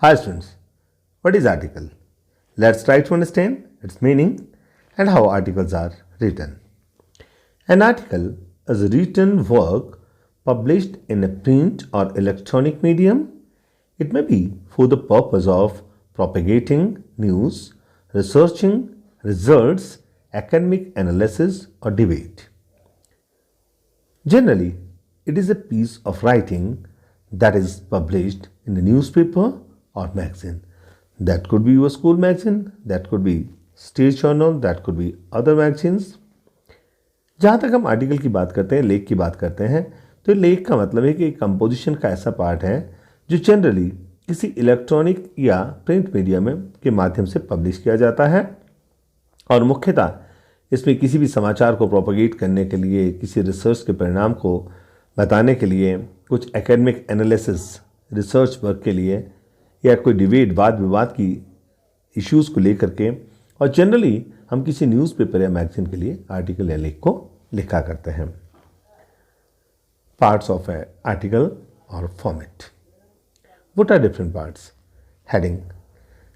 Hi students, what is article? Let's try to understand its meaning and how articles are written. An article is a written work published in a print or electronic medium. It may be for the purpose of propagating news, researching results, academic analysis or debate. Generally, it is a piece of writing that is published in the newspaper or magazine. That could be your school magazine, that could be state journal, that could be other magazines. जहाँ तक हम article की बात करते हैं, लेख की बात करते हैं, तो लेख का मतलब है कि कंपोजिशन का ऐसा पार्ट है जो जनरली किसी इलेक्ट्रॉनिक या प्रिंट मीडिया में के माध्यम से पब्लिश किया जाता है और मुख्यतः इसमें किसी भी समाचार को प्रोपोगेट करने के लिए, किसी रिसर्च के परिणाम को बताने के लिए, कुछ एकेडमिक एनालिसिस रिसर्च वर्क के लिए या कोई डिबेट वाद विवाद की इश्यूज़ को लेकर के, और जनरली हम किसी न्यूज़पेपर या मैगजीन के लिए आर्टिकल या लेख को लिखा करते हैं. पार्ट्स ऑफ ए आर्टिकल और format. What are different parts? Heading.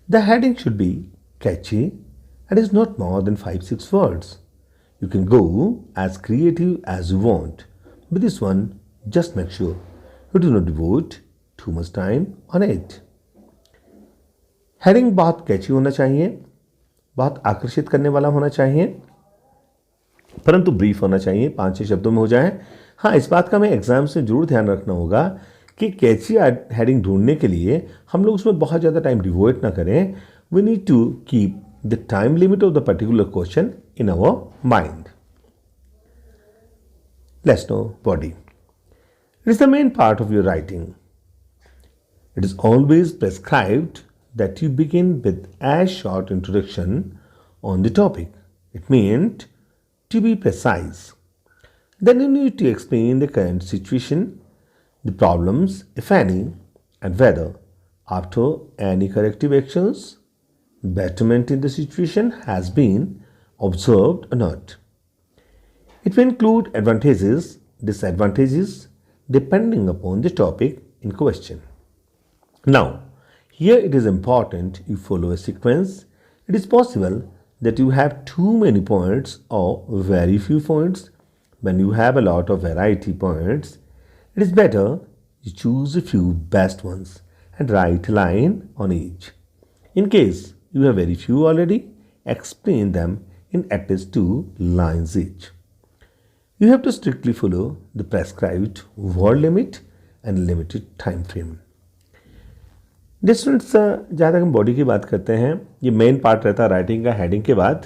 The heading should be catchy and is not more than 5-6 words. You can go as creative as you want. With this one, just make sure you do not devote too much time on it. Heading बहुत कैची होना चाहिए, बहुत आकर्षित करने वाला होना चाहिए, परंतु ब्रीफ होना चाहिए, 5-6 शब्दों में हो जाए. हाँ, इस बात का हमें एग्जाम्स में जरूर ध्यान रखना होगा कि कैची हेडिंग ढूंढने के लिए हम लोग उसमें बहुत ज़्यादा टाइम डिवोट ना करें. We need to keep the time limit of the particular question in our mind. Let's know body. It is the main part of your writing. It is always prescribed that you begin with a short introduction on the topic. It meant to be precise. Then you need to explain the current situation, the problems, if any, and whether, after any corrective actions, betterment in the situation has been observed or not. It may include advantages, disadvantages, depending upon the topic in question. Now, here it is important you follow a sequence. It is possible that you have too many points or very few points. When you have a lot of variety points, it is better you choose a few best ones and write a line on each. In case you have very few already, explain them in at least 2 lines each. You have to strictly follow the prescribed word limit and limited time frame. Students, जहाँ तक हम body की बात करते हैं, ये main part रहता है राइटिंग का हेडिंग के बाद,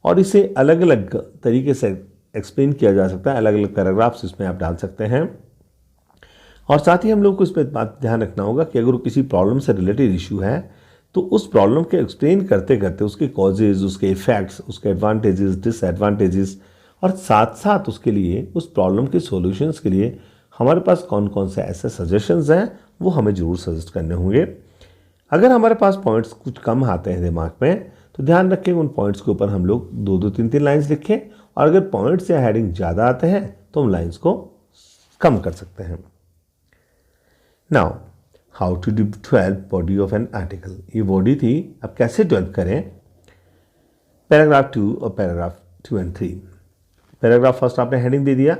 और इसे अलग अलग तरीके से एक्सप्लेन किया जा सकता है. अलग अलग पैराग्राफ्स इसमें आप डाल सकते हैं. और साथ ही हम लोग को इस पर बात ध्यान रखना होगा कि अगर किसी प्रॉब्लम से रिलेटेड इशू है तो उस प्रॉब्लम के एक्सप्लेन करते करते उसके कॉजेज, उसके इफेक्ट्स, उसके एडवांटेजेस, डिसएडवांटेजेस, और साथ साथ उसके लिए, उस प्रॉब्लम के सॉल्यूशंस के लिए हमारे पास कौन कौन से ऐसे सजेशंस हैं वो हमें ज़रूर सजेस्ट करने होंगे. अगर हमारे पास पॉइंट्स कुछ कम आते हैं दिमाग में तो ध्यान रखें उन पॉइंट्स के ऊपर हम लोग 2-2, 3-3 लाइन्स लिखें, और अगर पॉइंट्स या हेडिंग ज़्यादा आते हैं तो हम लाइन्स को कम कर सकते हैं. Now, how to develop body of an article. ये बॉडी थी, अब कैसे डेवलप करें. पैराग्राफ 2 और पैराग्राफ 2 and 3. पैराग्राफ फर्स्ट आपने हेडिंग दे दिया.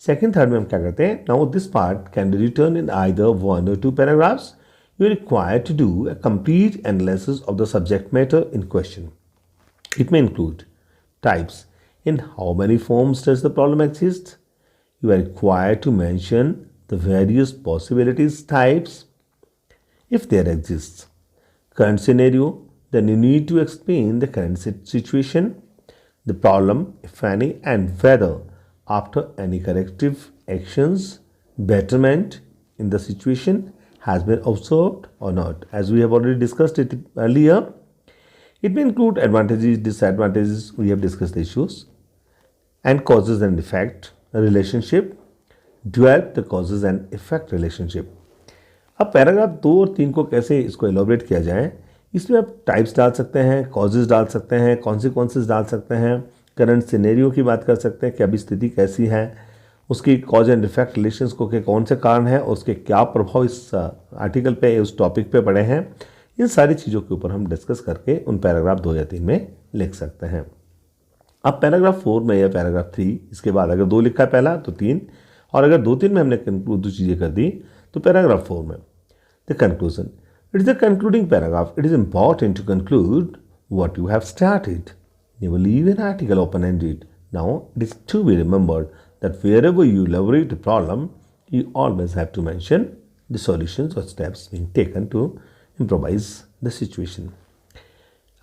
सेकेंड, थर्ड में हम क्या करते हैं. Now this part can be written in either 1 or 2 paragraphs. You are required to do a complete analysis of the subject matter in question. It may include types. In how many forms does the problem exist? You are required to mention the various possibilities types if there exists. Current scenario, then you need to explain the current situation, the problem, if any, and whether after any corrective actions, betterment in the situation has been observed or not. As we have already discussed it earlier, it may include advantages, disadvantages, we have discussed the issues, and causes and effect relationship, develop the causes and effect relationship. अब paragraph 2 और 3 को कैसे इसको elaborate किया जाए, इसमें आप types डाल सकते हैं, कॉजेज डाल सकते हैं, कॉन्सिक्वेंसेस डाल सकते हैं, करंट सिनेरियो की बात कर सकते हैं कि अभी स्थिति कैसी है, उसकी कॉज एंड इफेक्ट रिलेशंस को के कौन से कारण हैं और उसके क्या प्रभाव इस आर्टिकल पे, उस टॉपिक पे पड़े हैं, इन सारी चीज़ों के ऊपर हम डिस्कस करके उन पैराग्राफ 2 या 3 में लिख सकते हैं। अब पैराग्राफ 4 में या पैराग्राफ 3, इसके बाद अगर 2 लिखा है पहला तो 3, और अगर 2-3 में हमने कंक्लूड 2 चीज़ें कर दी तो पैराग्राफ 4 में the conclusion, it is the concluding paragraph, it is important to conclude what you have started. Never leave an article open-ended. Now, it is to be remembered that wherever you elaborate a problem, you always have to mention the solutions or steps being taken to improvise the situation.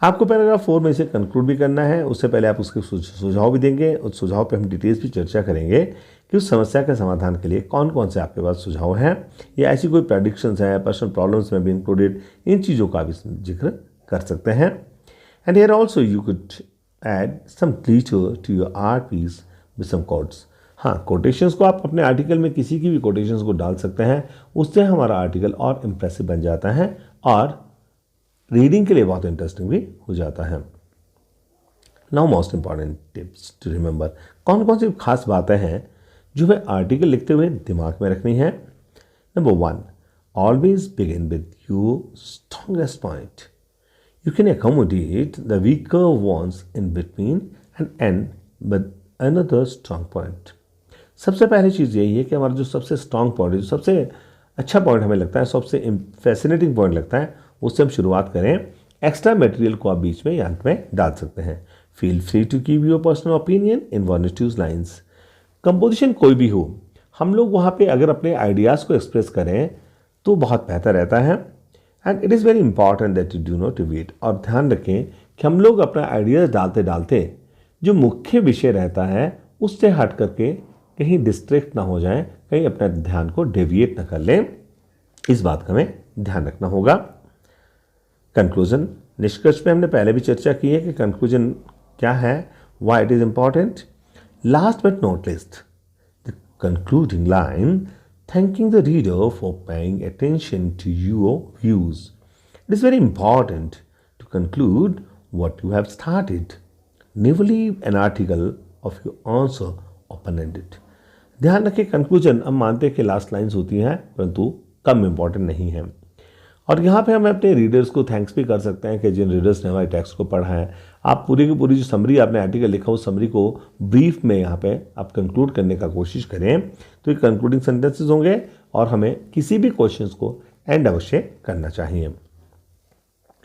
आपको paragraph 4 में इसे conclude भी करना है, उससे पहले आप उसके सुझाव भी देंगे। उस सुझाव पे हम डिटेल्स भी चर्चा करेंगे कि उस समस्या के समाधान के लिए कौन कौन से आपके पास सुझाव हैं, या ऐसी कोई प्रेडिक्शंस हैं, पर्सनल प्रॉब्लम्स में भी इंक्लूडेड, इन चीज़ों का भी जिक्र कर सकते हैं। And here also you could add some glitter to your art piece with some quotes. हाँ, कोटेशंस को आप अपने आर्टिकल में किसी की भी कोटेशंस को डाल सकते हैं, उससे हमारा आर्टिकल और इम्प्रेसिव बन जाता है और रीडिंग के लिए बहुत इंटरेस्टिंग भी हो जाता है। Now most important tips to remember, कौन कौन सी खास बातें हैं जो हमें आर्टिकल लिखते हुए दिमाग में रखनी है। Number 1, always begin with your strongest point. You can accommodate the weaker ones in between and end with another strong point. सबसे पहली चीज़ यही है कि हमारा जो सबसे स्ट्रांग पॉइंट है, जो सबसे अच्छा पॉइंट हमें लगता है, सबसे फैसिनेटिंग पॉइंट लगता है, उससे हम शुरुआत करें। एक्स्ट्रा मटेरियल को आप बीच में या अंत में डाल सकते हैं। Feel free to give your personal opinion in 1 or 2 lines. Composition कोई भी हो, हम लोग वहाँ पे अगर अपने आइडियाज़ को एक्सप्रेस करें तो बहुत बेहतर रहता है। And it is very important that you do not deviate, और ध्यान रखें कि हम लोग अपना आइडियाज़ डालते डालते जो मुख्य विषय रहता है उससे हट करके कहीं डिस्ट्रैक्ट ना हो जाएं, कहीं अपने ध्यान को डेविएट ना कर लें, इस बात का हमें ध्यान रखना होगा। कंक्लूजन, निष्कर्ष पे हमने पहले भी चर्चा की है कि कंक्लूजन क्या है, why it is important. Last but not least, the concluding line, thanking the reader for paying attention to your views. It is very important to conclude what you have started. Never leave an article of your answer open-ended. ध्यान रखें, conclusion हम मानते हैं कि last lines होती हैं, परंतु कम important नहीं है। और यहाँ पे हम अपने रीडर्स को थैंक्स भी कर सकते हैं कि जिन रीडर्स ने हमारे टेक्स्ट को पढ़ा है। आप पूरी की पूरी जो समरी आपने आर्टिकल लिखा, उस समरी को ब्रीफ में यहाँ पे आप कंक्लूड करने का कोशिश करें, तो ये कंक्लूडिंग सेंटेंसेस होंगे और हमें किसी भी क्वेश्चंस को एंड अवश्य करना चाहिए।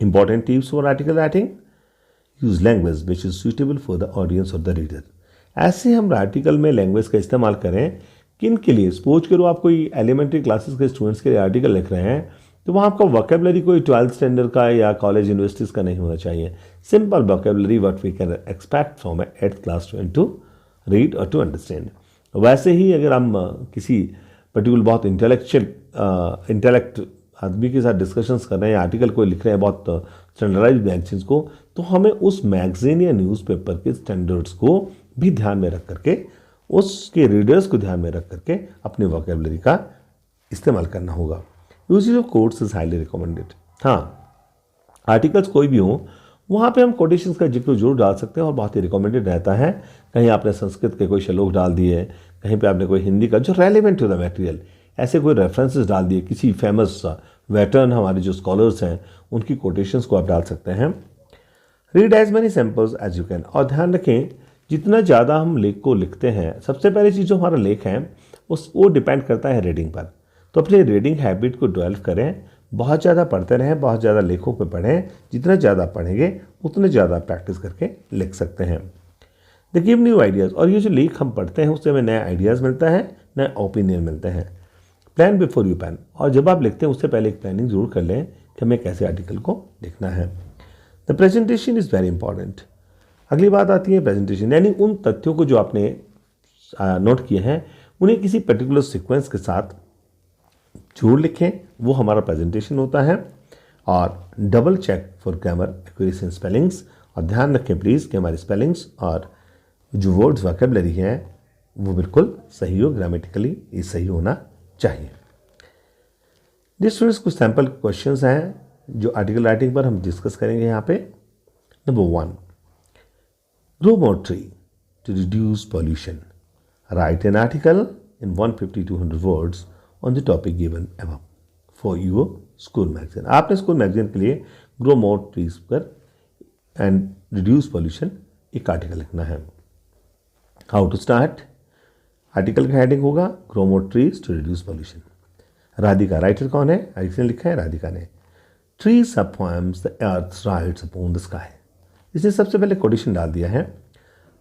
Important tips for article writing, use language which is suitable for the audience of the reader. ऐसे हम आर्टिकल में लैंग्वेज का इस्तेमाल करें किन के लिए, सपोज करो आप कोई एलिमेंट्री क्लासेस के स्टूडेंट्स के लिए आर्टिकल लिख रहे हैं, तो वहाँ आपका वोकेबलरी कोई 12th स्टैंडर्ड का या कॉलेज यूनिवर्सिटीज़ का नहीं होना चाहिए। Simple vocabulary what we can expect from 8th class student to read और टू अंडरस्टैंड। वैसे ही अगर हम किसी पर्टिकुलर बहुत इंटेलेक्ट आदमी के साथ डिस्कशंस कर रहे हैं, आर्टिकल कोई लिख रहे हैं बहुत स्टैंडर्डाइज मैगजीन्स को, तो हमें उस मैगजीन या न्यूज़पेपर के स्टैंडर्ड्स को भी ध्यान में रख करके, उसके रीडर्स को ध्यान में रख करके अपने वोकेबलरी का इस्तेमाल करना होगा। Usage of quotes is highly recommended. हाँ, आर्टिकल्स कोई भी हो वहाँ पे हम कोटेशंस का जिक्र जरूर डाल सकते हैं और बहुत ही रिकमेंडेड रहता है। कहीं आपने संस्कृत के कोई श्लोक डाल दिए, कहीं पे आपने कोई हिंदी का जो रेलिवेंट टू द मटेरियल, ऐसे कोई रेफरेंसेस डाल दिए, किसी फेमस वेटर्न हमारे जो स्कॉलर्स हैं उनकी कोटेशंस को आप डाल सकते हैं। Read as many samples as you can, और ध्यान रखें जितना ज़्यादा हम लेख को लिखते हैं, सबसे पहली चीज़ जो हमारा लेख है वो डिपेंड करता है रीडिंग पर। तो अपनी रीडिंग हैबिट को डेवलप करें, बहुत ज़्यादा पढ़ते रहें, बहुत ज़्यादा लेखों पे पढ़ें। जितना ज़्यादा पढ़ेंगे उतने ज़्यादा प्रैक्टिस करके लिख सकते हैं। द गिव न्यू आइडियाज़, और ये जो लेख हम पढ़ते हैं उससे हमें नए आइडियाज़ मिलता है, नए ओपिनियन मिलते हैं। प्लान बिफोर यू पैन, और जब आप लिखते हैं उससे पहले एक प्लानिंग जरूर कर लें कि हमें कैसे आर्टिकल को लिखना है। The presentation is very important. अगली बात आती है प्रेजेंटेशन, यानी उन तथ्यों को जो आपने नोट किए हैं उन्हें किसी पर्टिकुलर सीक्वेंस के साथ जरूर लिखें, वो हमारा प्रेजेंटेशन होता है। और double check for grammar accuracy and spellings, और ध्यान रखें प्लीज़ कि हमारी स्पेलिंग्स और जो वर्ड्स वोकैबुलरी हैं वो बिल्कुल सही हो, ग्रामेटिकली ये सही होना चाहिए। जिस स्टूडेंट्स कुछ सैम्पल क्वेश्चंस हैं जो आर्टिकल राइटिंग पर हम डिस्कस करेंगे यहाँ पे। Number 1, grow more tree to reduce pollution. Write an article in 150-200 words on the topic given above for your school magazine. आपने स्कूल मैगजीन के लिए ग्रो मोर ट्रीज पर एंड रिड्यूस पॉल्यूशन एक आर्टिकल लिखना है. How to start. आर्टिकल का heading होगा grow more trees to reduce pollution. Radhika writer कौन है? इसने लिखा है राधिका ने. Trees are poems the earth writes upon the sky. इसने सबसे पहले कोटेशन डाल दिया है.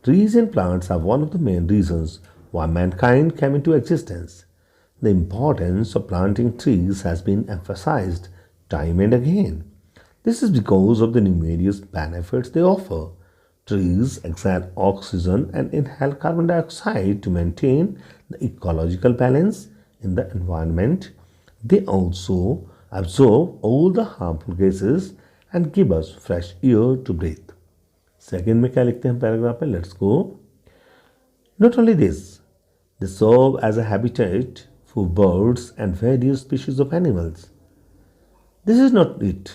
Trees and plants are one of the main reasons why mankind came into existence. The importance of planting trees has been emphasized time and again. This is because of the numerous benefits they offer. Trees exhale oxygen and inhale carbon dioxide to maintain the ecological balance in the environment. They also absorb all the harmful gases and give us fresh air to breathe. Second में क्या लिखते हैं paragraph में? Let's go. Not only this, they serve as a habitat for birds and various species of animals. This is not it.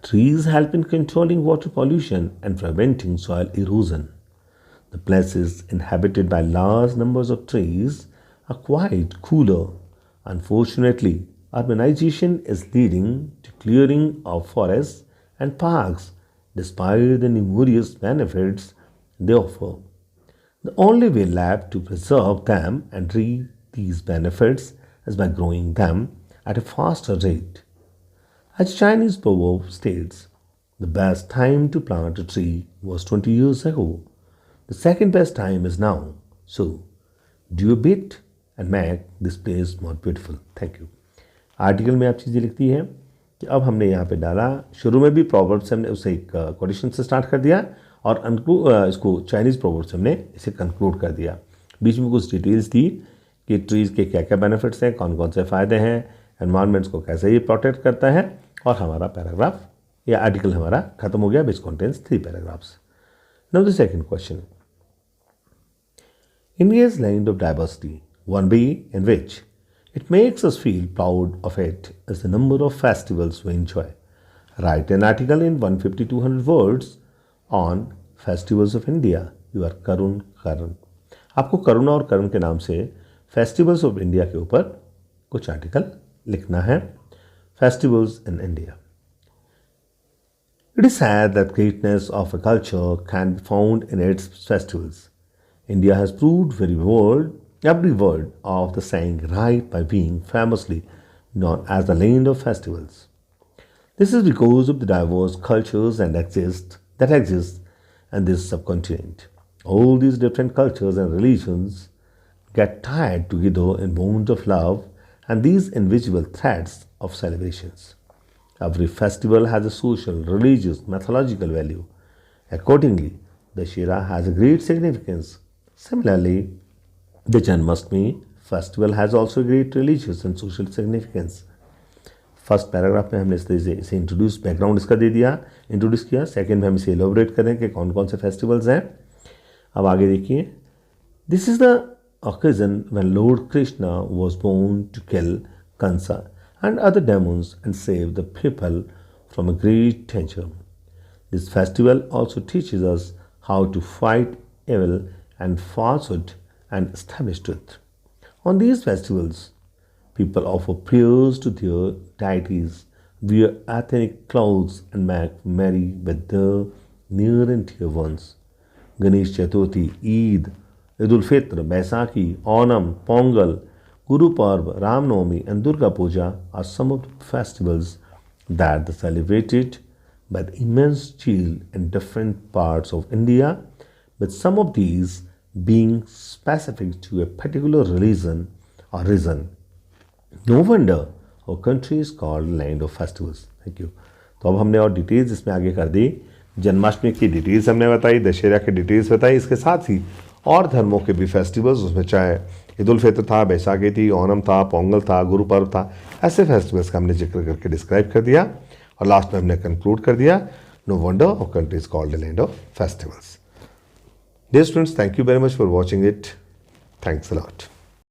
Trees help in controlling water pollution and preventing soil erosion. The places inhabited by large numbers of trees are quite cooler. Unfortunately, urbanization is leading to clearing of forests and parks despite the numerous benefits they offer. The only way left to preserve them and reap these benefits is by growing them at a faster rate. As Chinese proverb states, the best time to plant a tree was 20 years ago. The second best time is now. So, do a bit and make this place more beautiful. Thank you. Article में आप चीज़ें लिखती है कि अब हमने यहाँ पे डाला, शुरू में भी प्रोवर्ब से हमने उसे एक कोटेशन से स्टार्ट कर दिया और इसको चाइनीज़ प्रोवर्ब से हमने इसे कंक्लूड कर दिया. बीच में कुछ डिटेल्स दी कि ट्रीज़ के क्या क्या बेनिफिट्स हैं, कौन कौन से फ़ायदे हैं, एनवायरनमेंट्स को कैसे ये प्रोटेक्ट करता है, और हमारा पैराग्राफ या आर्टिकल हमारा खत्म हो गया, which contains 3 paragraphs. Now the second question. India is land of diversity. One way in which it makes us feel proud of it is the number of festivals we enjoy. Write an article in 150-200 words on festivals of India. You are Karun. आपको करुण और करण के नाम से festivals of India के ऊपर कुछ article लिखना है. Festivals in India. It is said that greatness of a culture can be found in its festivals. India has proved every word of the saying right by being famously known as the land of festivals. This is because of the diverse cultures that exist in this subcontinent. All these different cultures and religions get tied together in bonds of love and these invisible threads of celebrations. Every festival has a social, religious, mythological value. Accordingly, the Dussehra has a great significance. Similarly, the Janmashtami festival has also great religious and social significance. First paragraph में हमने इसे introduce background इसका दे दिया, introduce किया. Second में हम इसे elaborate करें कि कौन कौन से फेस्टिवल्स हैं. अब आगे देखिए. This is the occasion when Lord Krishna was born to kill Kansa and other demons and save the people from a great danger. This festival also teaches us how to fight evil and falsehood and establish truth. On these festivals, people offer prayers to their deities, wear ethnic clothes, and make merry with their near and dear ones. Ganesh Chaturthi, Eid, Eid ul-Fitr, Baisakhi, Onam, Pongal, Guru Parv, Ram Navami, and Durga Puja are some of the festivals that are celebrated by the immense zeal in different parts of India, with some of these being specific to a particular religion or region. No wonder our country is called land of festivals. Thank you. तो अब हमने और details इसमें आगे कर दी. जन्माष्टमी की details हमने बताई, दशहरा की डिटेल्स बताई, इसके साथ ही और धर्मों के भी फेस्टिवल्स, उसमें चाहे ईद उल फित्र था, बैसाखी थी, ओणम था, पोंगल था, गुरु पर्व था, ऐसे फेस्टिवल्स का हमने जिक्र करके डिस्क्राइब कर दिया और लास्ट में हमने कंक्लूड कर दिया. No wonder our country is called the land of festivals. Dear students, thank you very much for watching it. Thanks a lot.